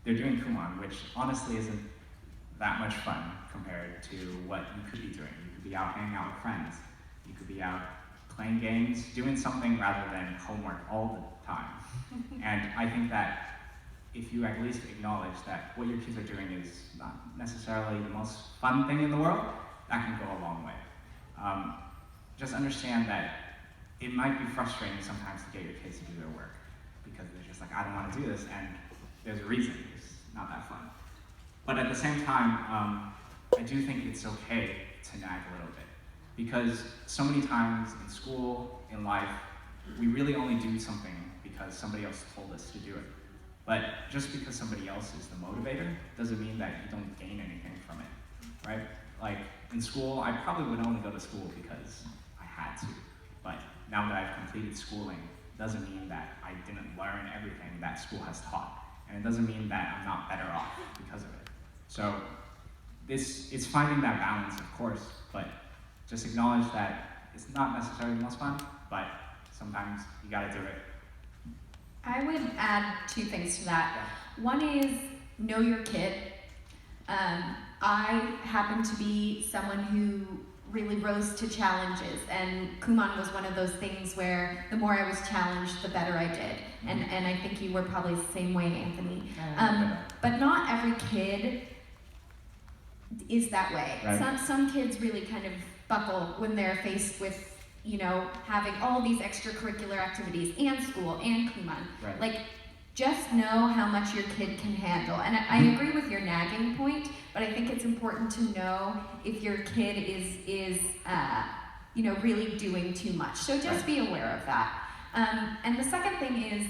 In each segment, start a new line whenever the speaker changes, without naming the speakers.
they're doing Kumon, which honestly isn't that much fun compared to what you could be doing. You could be out hanging out with friends. You could be out playing games, doing something rather than homework all the time. And I think that if you at least acknowledge that what your kids are doing is not necessarily the most fun thing in the world, that can go a long way. Just understand that it might be frustrating sometimes to get your kids to do their work because they're just like, I don't want to do this, and there's a reason. It's not that fun. But at the same time, I do think it's okay to nag a little bit because so many times in school, in life, we really only do something because somebody else told us to do it. But just because somebody else is the motivator doesn't mean that you don't gain anything from it, right? Like in school, I probably would only go to school because I had to. But now that I've completed schooling, doesn't mean that I didn't learn everything that school has taught. And it doesn't mean that I'm not better off because of it. So it's finding that balance, of course, but just acknowledge that it's not necessarily the most fun, but sometimes you gotta do it.
I would add 2 things to that. One is know your kid. I happen to be someone who really rose to challenges, and Kumon was one of those things where the more I was challenged, the better I did. And I think you were probably the same way, Anthony. But not every kid is that way.
Right.
Some kids really kind of buckle when they're faced with, having all these extracurricular activities and school and Kumon.
Right.
Like, just know how much your kid can handle. And I agree with your nagging point, but I think it's important to know if your kid is really doing too much. So just be aware of that. And the second thing is,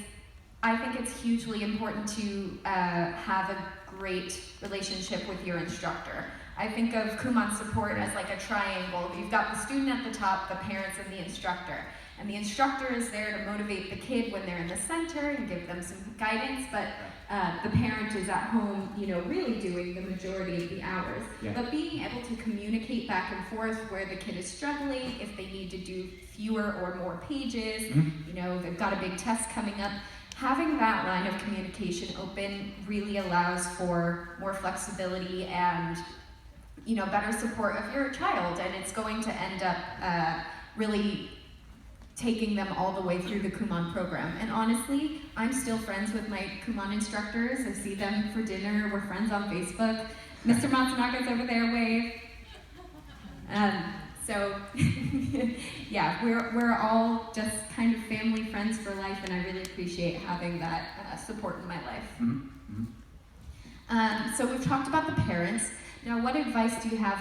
I think it's hugely important to have a great relationship with your instructor. I think of Kumon support as like a triangle. You've got the student at the top, the parents, and the instructor. And the instructor is there to motivate the kid when they're in the center and give them some guidance, but the parent is at home, really doing the majority of the hours.
Yeah.
But being able to communicate back and forth where the kid is struggling, if they need to do fewer or more pages, they've got a big test coming up. Having that line of communication open really allows for more flexibility and better support of your child, and it's going to end up really taking them all the way through the Kumon program. And honestly, I'm still friends with my Kumon instructors. I see them for dinner. We're friends on Facebook. Mr. Matsunaka's over there, wave. Yeah, we're all just kind of family friends for life, and I really appreciate having that support in my life.
Mm-hmm. Mm-hmm.
So we've talked about the parents. Now, what advice do you have